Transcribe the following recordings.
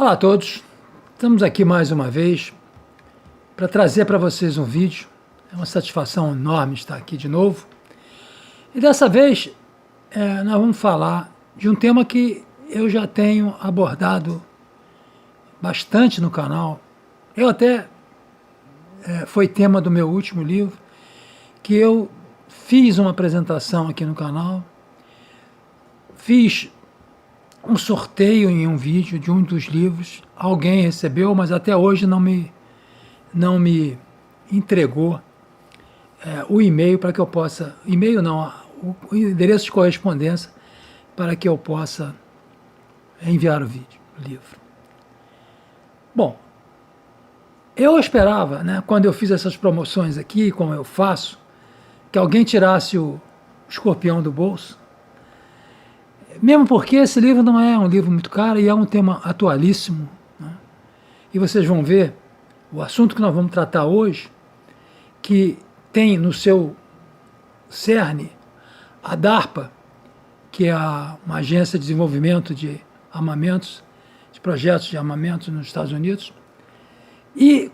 Olá a todos, estamos aqui mais uma vez para trazer para vocês um vídeo. É uma satisfação enorme estar aqui de novo. E dessa vez nós vamos falar de um tema que eu já tenho abordado bastante no canal. Eu até foi tema do meu último livro, que eu fiz uma apresentação aqui no canal, fiz um sorteio em um vídeo de um dos livros, alguém recebeu, mas até hoje não me entregou o e-mail para que eu possa, e-mail não, o endereço de correspondência para que eu possa enviar o livro. Bom, eu esperava, né, quando eu fiz essas promoções aqui, como eu faço, que alguém tirasse o escorpião do bolso, mesmo porque esse livro não é um livro muito caro e é um tema atualíssimo, né? E vocês vão ver o assunto que nós vamos tratar hoje, que tem no seu cerne a DARPA, que é uma agência de desenvolvimento de armamentos, de projetos de armamentos nos Estados Unidos, e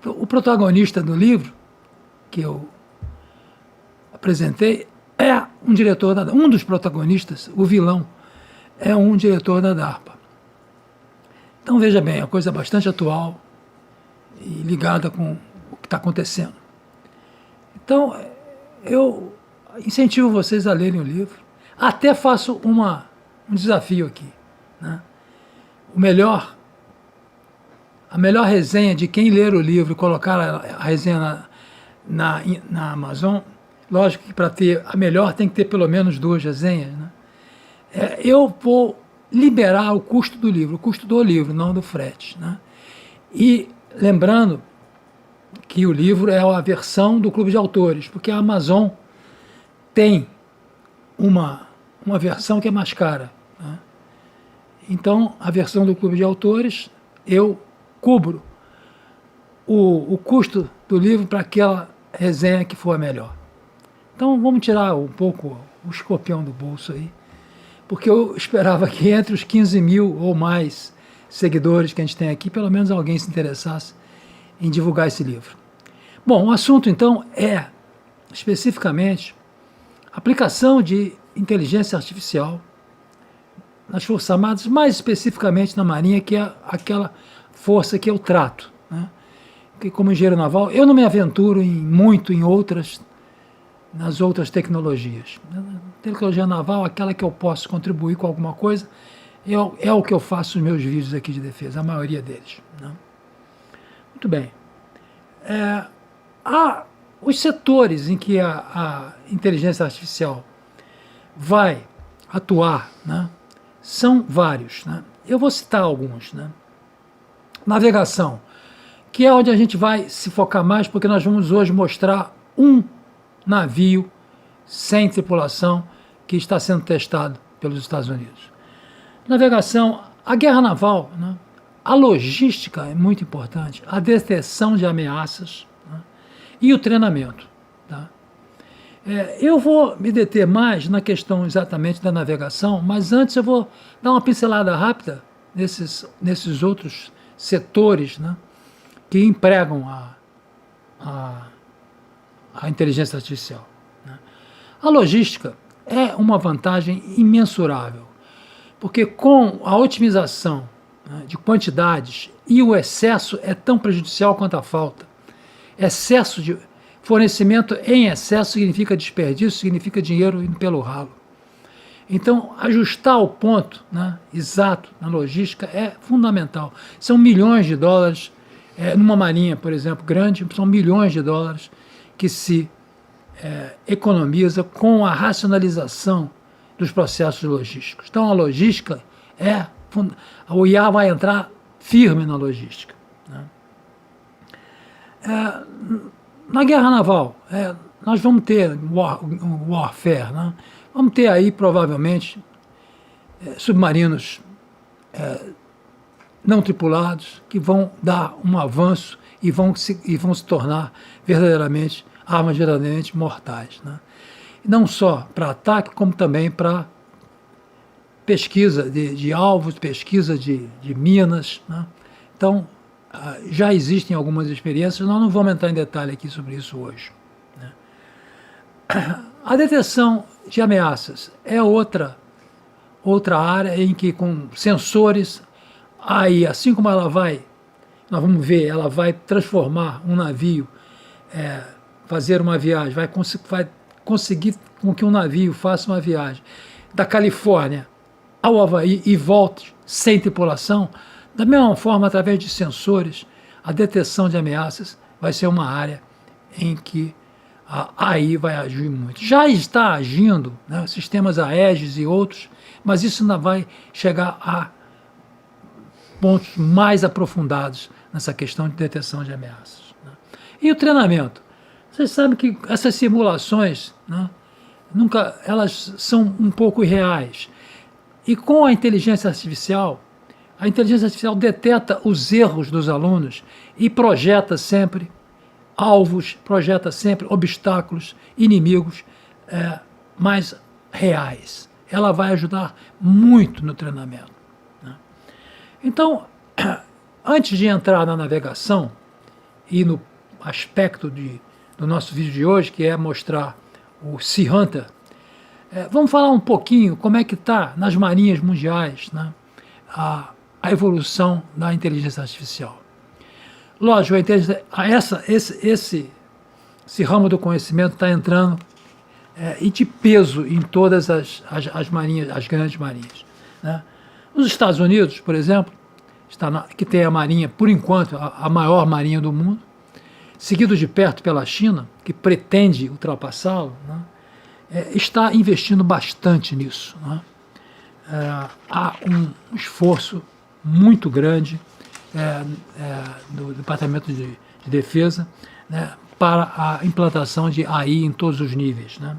o protagonista do livro, que eu apresentei, é um diretor um dos protagonistas, o vilão, é um diretor da DARPA. Então veja bem, é uma coisa bastante atual e ligada com o que está acontecendo. Então eu incentivo vocês a lerem o livro, até faço um desafio aqui, né? A melhor resenha de quem ler o livro e colocar a resenha na Amazon, lógico que para ter a melhor tem que ter pelo menos 2 resenhas, né? Eu vou liberar o custo do livro, não do frete, né? E lembrando que o livro é a versão do Clube de Autores, porque a Amazon tem uma versão que é mais cara, né? Então, a versão do Clube de Autores, eu cubro o custo do livro para aquela resenha que for a melhor. Então vamos tirar um pouco o escorpião do bolso aí, porque eu esperava que entre os 15 mil ou mais seguidores que a gente tem aqui, pelo menos alguém se interessasse em divulgar esse livro. Bom, o assunto então é, especificamente, aplicação de inteligência artificial nas Forças Armadas, mais especificamente na Marinha, que é aquela força que eu trato, né? Que, como engenheiro naval, eu não me aventuro muito nas outras tecnologias. Tecnologia naval, aquela que eu posso contribuir com alguma coisa, é o que eu faço nos meus vídeos aqui de defesa, a maioria deles, né? Muito bem. Os setores em que a inteligência artificial vai atuar, né, são vários, né? Eu vou citar alguns, né? Navegação, que é onde a gente vai se focar mais, porque nós vamos hoje mostrar um navio sem tripulação que está sendo testado pelos Estados Unidos. Navegação, a guerra naval, né? A logística é muito importante, a detecção de ameaças, né? E o treinamento, tá? Eu vou me deter mais na questão exatamente da navegação, mas antes eu vou dar uma pincelada rápida nesses outros setores, né, que empregam a inteligência artificial, né? A logística é uma vantagem imensurável, porque com a otimização, né, de quantidades, e o excesso é tão prejudicial quanto a falta. Excesso de fornecimento em excesso significa desperdício, significa dinheiro indo pelo ralo. Então, ajustar o ponto, né, exato na logística é fundamental. São milhões de dólares, numa marinha, por exemplo, grande, são milhões de dólares que se economiza com a racionalização dos processos logísticos. Então, a logística o IA vai entrar firme na logística, né? Na guerra naval, nós vamos ter warfare, né? Vamos ter aí, provavelmente, submarinos não tripulados que vão dar um avanço e vão se tornar verdadeiramente armas verdadeiramente mortais, né? Não só para ataque, como também para pesquisa de alvos, pesquisa de minas, né? Então, já existem algumas experiências, nós não vamos entrar em detalhe aqui sobre isso hoje, né? A detecção de ameaças é outra área em que, com sensores, aí, assim como ela vai, nós vamos ver, ela vai transformar um navio, fazer uma viagem, vai conseguir com que um navio faça uma viagem da Califórnia ao Havaí e volte sem tripulação. Da mesma forma, através de sensores, a detecção de ameaças vai ser uma área em que a AI vai agir muito. Já está agindo, né, sistemas Aegis e outros, mas isso ainda vai chegar a pontos mais aprofundados nessa questão de detecção de ameaças, né? E o treinamento? Vocês sabem que essas simulações, né, elas são um pouco irreais. E com a inteligência artificial detecta os erros dos alunos e projeta sempre alvos, projeta sempre obstáculos, inimigos mais reais. Ela vai ajudar muito no treinamento, né? Então, antes de entrar na navegação e no aspecto do nosso vídeo de hoje, que é mostrar o Sea Hunter, vamos falar um pouquinho como é que está nas marinhas mundiais, né, a evolução da inteligência artificial. Lógico, esse ramo do conhecimento está entrando e de peso em todas as marinhas, as grandes marinhas, né? Os Estados Unidos, por exemplo, que tem a marinha, por enquanto, a maior marinha do mundo, seguido de perto pela China, que pretende ultrapassá-lo, né, está investindo bastante nisso, né? Há um esforço muito grande do Departamento de Defesa, né, para a implantação de AI em todos os níveis, né?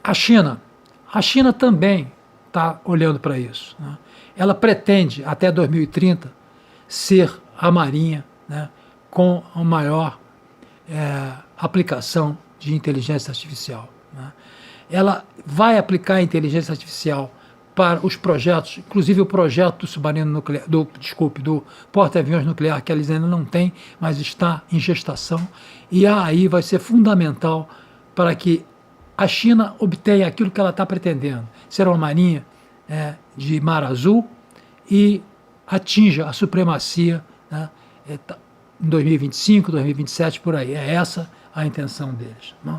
A China também está olhando para isso, né? Ela pretende, até 2030, ser a marinha, né, com a maior aplicação de inteligência artificial, né? Ela vai aplicar a inteligência artificial para os projetos, inclusive o projeto do submarino nuclear, do porta-aviões nuclear, que eles ainda não têm, mas está em gestação, e aí vai ser fundamental para que a China obtenha aquilo que ela está pretendendo, ser uma marinha de mar azul e atinja a supremacia, né, em 2025, 2027, por aí. É essa a intenção deles, né?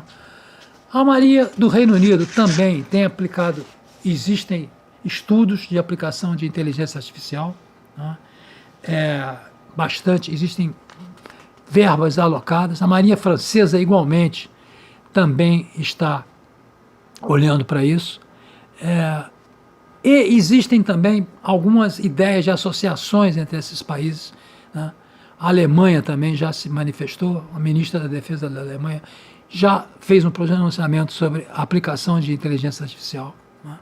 A Marinha do Reino Unido também tem aplicado, existem estudos de aplicação de inteligência artificial, né? Existem verbas alocadas. A Marinha Francesa, igualmente, também está olhando para isso. E existem também algumas ideias de associações entre esses países, né? A Alemanha também já se manifestou, a ministra da Defesa da Alemanha já fez um pronunciamento sobre a aplicação de inteligência artificial, né?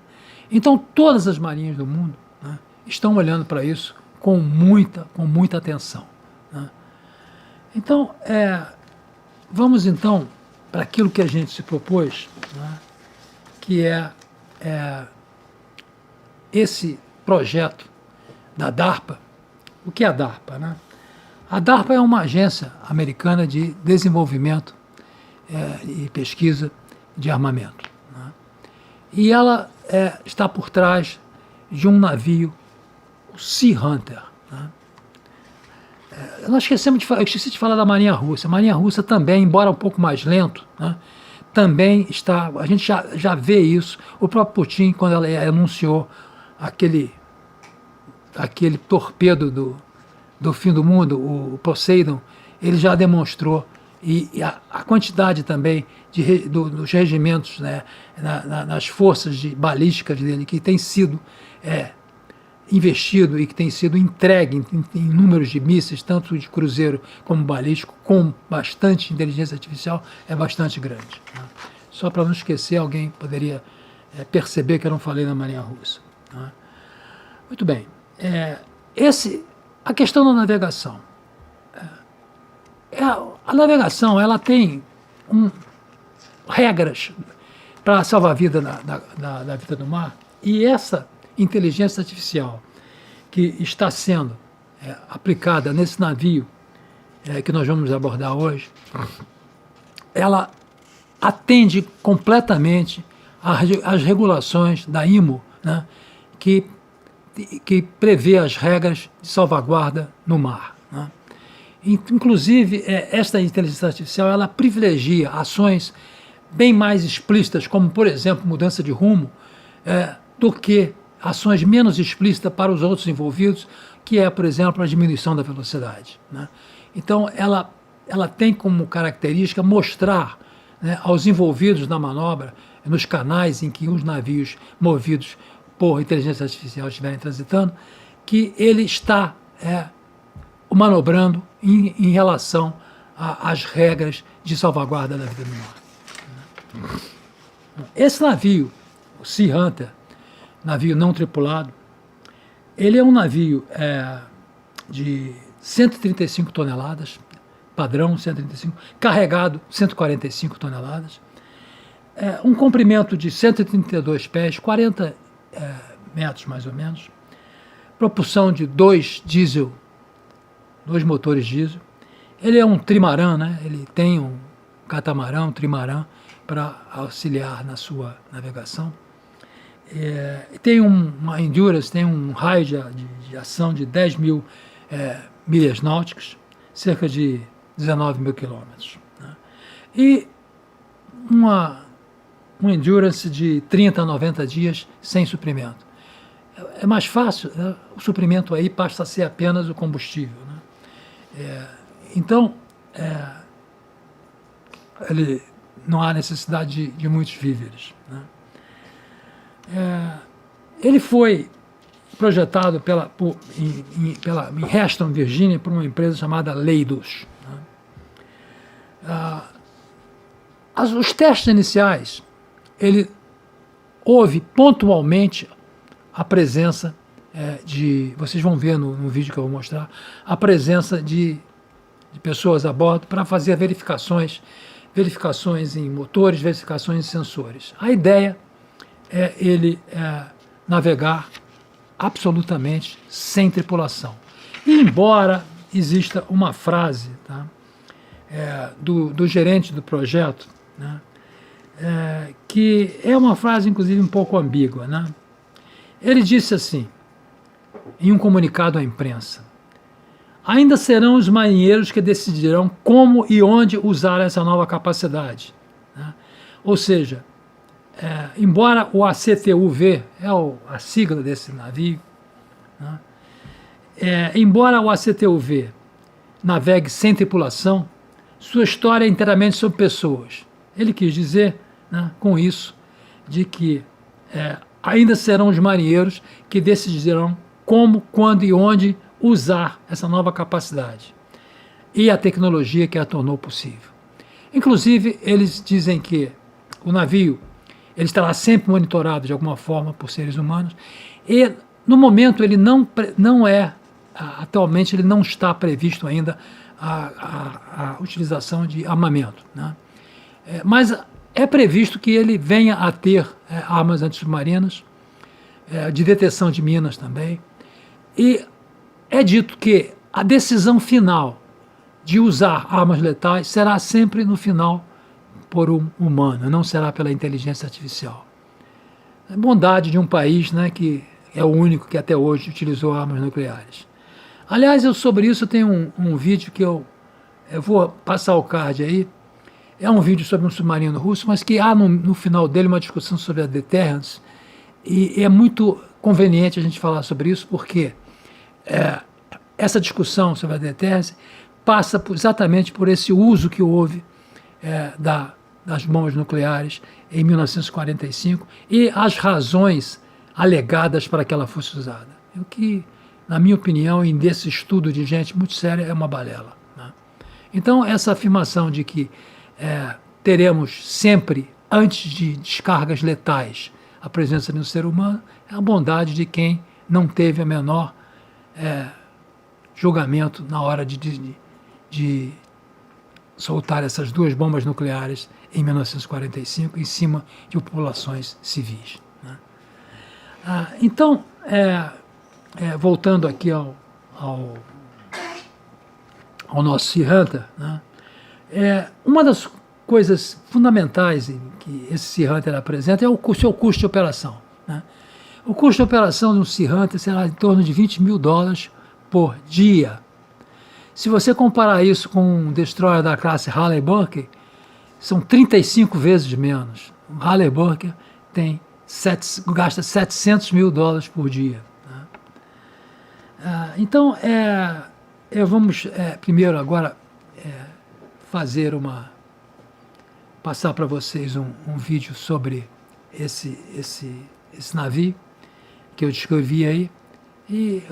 Então, todas as marinhas do mundo, né, estão olhando para isso com muita atenção, né? Então, vamos então para aquilo que a gente se propôs, né, que esse projeto da DARPA. O que é a DARPA, né? A DARPA é uma agência americana de desenvolvimento e pesquisa de armamento, né? E ela está por trás de um navio, o Sea Hunter, né? Eu esqueci de falar da Marinha Russa. A Marinha Russa também, embora um pouco mais lento, né, também está, a gente já vê isso. O próprio Putin, quando ele anunciou aquele torpedo do fim do mundo, o Poseidon, ele já demonstrou, e a quantidade também dos regimentos, né, nas forças balísticas dele, que tem sido investido e que tem sido entregue em números de mísseis, tanto de cruzeiro como balístico, com bastante inteligência artificial, é bastante grande, né? Só para não esquecer, alguém poderia perceber que eu não falei na Marinha Russa, né? Muito bem. A questão da navegação. A navegação, ela tem regras para salvar a vida da vida do mar. E essa inteligência artificial que está sendo aplicada nesse navio que nós vamos abordar hoje, ela atende completamente às regulações da IMO, né, que prevê as regras de salvaguarda no mar, né. Inclusive, esta inteligência artificial ela privilegia ações bem mais explícitas, como, por exemplo, mudança de rumo, do que ações menos explícitas para os outros envolvidos, que é, por exemplo, a diminuição da velocidade, né. Então, ela tem como característica mostrar, né, aos envolvidos na manobra, nos canais em que os navios movidos por inteligência artificial estiverem transitando, que ele está manobrando em relação às regras de salvaguarda da vida do mar. Esse navio, o Sea Hunter, navio não tripulado, ele é um navio de 135 toneladas, padrão 135, carregado 145 toneladas, um comprimento de 132 pés, 40 metros mais ou menos, propulsão de dois motores diesel. Ele é um trimarã, né? Ele tem um catamarã, um trimarã para auxiliar na sua navegação. Tem uma endurance, tem um raio de ação de 10 mil milhas náuticas, cerca de 19 mil quilômetros, né? E uma endurance de 30 a 90 dias sem suprimento. É mais fácil, né? O suprimento aí passa a ser apenas o combustível, né? Então, não há necessidade de muitos víveres, né? Ele foi projetado em Reston, Virgínia, por uma empresa chamada Leidos, né? Os testes iniciais, houve pontualmente a presença vocês vão ver no vídeo que eu vou mostrar, a presença de pessoas a bordo para fazer verificações em motores, verificações em sensores. A ideia é ele navegar absolutamente sem tripulação. E embora exista uma frase, tá, do gerente do projeto, né, que é uma frase, inclusive, um pouco ambígua, né? Ele disse assim, em um comunicado à imprensa: ainda serão os marinheiros que decidirão como e onde usar essa nova capacidade, né? Ou seja, embora o ACTUV, a sigla desse navio, né, embora o ACTUV navegue sem tripulação, sua história é inteiramente sobre pessoas. Ele quis dizer, né, com isso, de que ainda serão os marinheiros que decidirão como, quando e onde usar essa nova capacidade e a tecnologia que a tornou possível. Inclusive, eles dizem que o navio ele estará sempre monitorado de alguma forma por seres humanos e, no momento, ele atualmente ele não está previsto ainda a utilização de armamento, né? Mas é previsto que ele venha a ter armas antissubmarinas, de detecção de minas também, e é dito que a decisão final de usar armas letais será sempre no final por um humano, não será pela inteligência artificial. É bondade de um país, né, que é o único que até hoje utilizou armas nucleares. Aliás, sobre isso eu tenho um vídeo que eu vou passar o card aí. É um vídeo sobre um submarino russo, mas que há no final dele uma discussão sobre a deterrence, e é muito conveniente a gente falar sobre isso, porque essa discussão sobre a deterrence passa exatamente por esse uso que houve das bombas nucleares em 1945 e as razões alegadas para que ela fosse usada. O que, na minha opinião, e desse estudo de gente muito séria, é uma balela, né? Então, essa afirmação de que teremos sempre, antes de descargas letais, a presença de um ser humano, é a bondade de quem não teve a menor julgamento na hora de soltar essas duas bombas nucleares em 1945 em cima de populações civis, né? Então, voltando aqui ao nosso Sea Hunter, né? Uma das coisas fundamentais que esse Sea Hunter apresenta é o seu custo de operação, né? O custo de operação de um Sea Hunter será em torno de $20 mil por dia. Se você comparar isso com um destroyer da classe Halley-Burke, são 35 vezes menos. O Halley-Burke gasta $700 mil por dia, né? Então, vamos primeiro agora passar para vocês um vídeo sobre esse navio que eu descrevi aí, e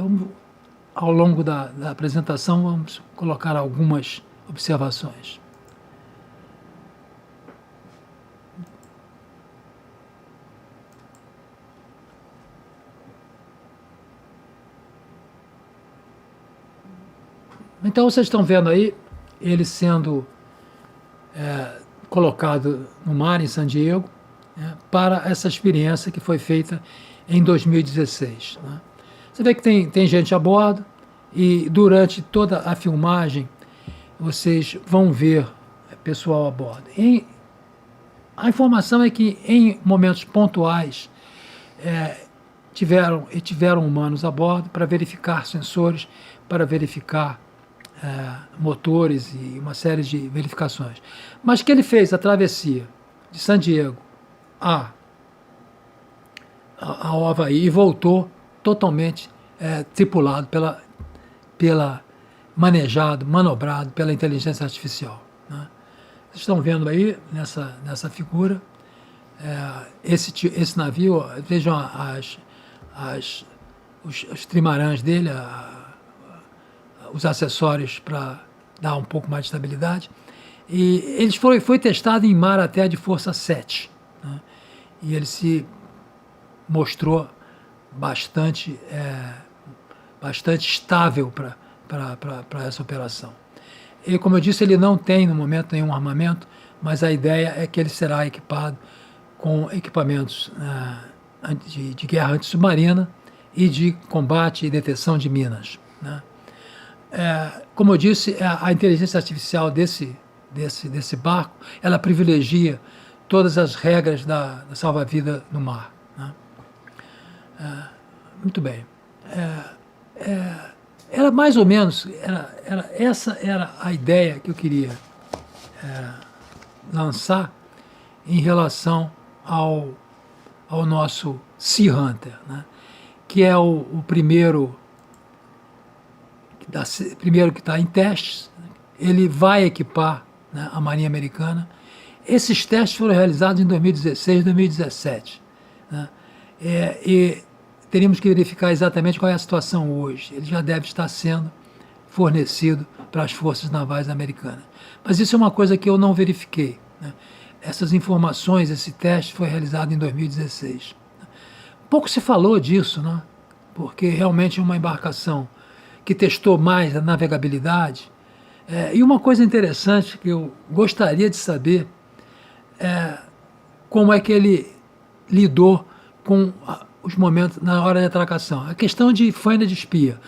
ao longo da apresentação vamos colocar algumas observações. Então vocês estão vendo aí ele sendo colocado no mar em San Diego, né, para essa experiência que foi feita em 2016. Né? Você vê que tem gente a bordo, e durante toda a filmagem vocês vão ver pessoal a bordo. A informação é que em momentos pontuais tiveram humanos a bordo para verificar sensores, para verificar motores e uma série de verificações. Mas que ele fez a travessia de San Diego ao Havaí e voltou totalmente tripulado manejado, manobrado pela inteligência artificial, né? Vocês estão vendo aí nessa figura esse navio. Vejam os trimarãs dele, os acessórios para dar um pouco mais de estabilidade. E ele foi testado em mar até de força 7, né? E ele se mostrou bastante estável para essa operação. E, como eu disse, ele não tem no momento nenhum armamento, mas a ideia é que ele será equipado com equipamentos de guerra antissubmarina e de combate e detecção de minas, né? Como eu disse, a inteligência artificial desse barco, ela privilegia todas as regras da salva-vida no mar, né? Muito bem. Era mais ou menos, essa era a ideia que eu queria lançar em relação ao nosso Sea Hunter, né? Que é o primeiro que está em testes. Ele vai equipar, né, a Marinha Americana. Esses testes foram realizados em 2016, 2017, né? E teríamos que verificar exatamente qual é a situação hoje. Ele já deve estar sendo fornecido para as forças navais americanas. Mas isso é uma coisa que eu não verifiquei, né? Essas informações, esse teste foi realizado em 2016. Pouco se falou disso, né? Porque realmente é uma embarcação que testou mais a navegabilidade. E uma coisa interessante que eu gostaria de saber como é que ele lidou com os momentos na hora de atracação. A questão de faina de espia.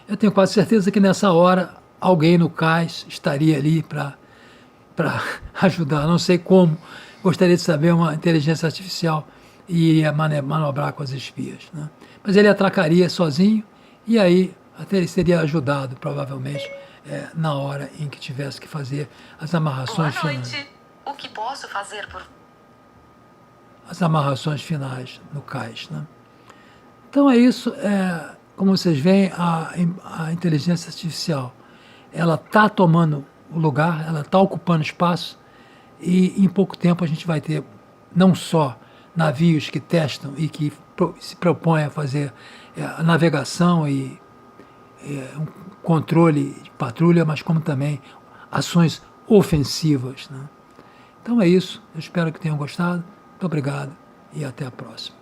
Eu tenho quase certeza que nessa hora alguém no cais estaria ali para ajudar. Não sei como. Gostaria de saber, uma inteligência artificial iria manobrar com as espias, né? Mas ele atracaria sozinho e aí até ele seria ajudado, provavelmente, na hora em que tivesse que fazer as amarrações finais. Boa noite. O que posso fazer por... As amarrações finais no cais, né? Então é isso. Como vocês veem, a inteligência artificial, ela está tomando o lugar, ela está ocupando espaço, e em pouco tempo a gente vai ter não só navios que testam e que se propõem a fazer a navegação e um controle de patrulha, mas como também ações ofensivas, né? Então é isso. Eu espero que tenham gostado. Muito obrigado e até a próxima.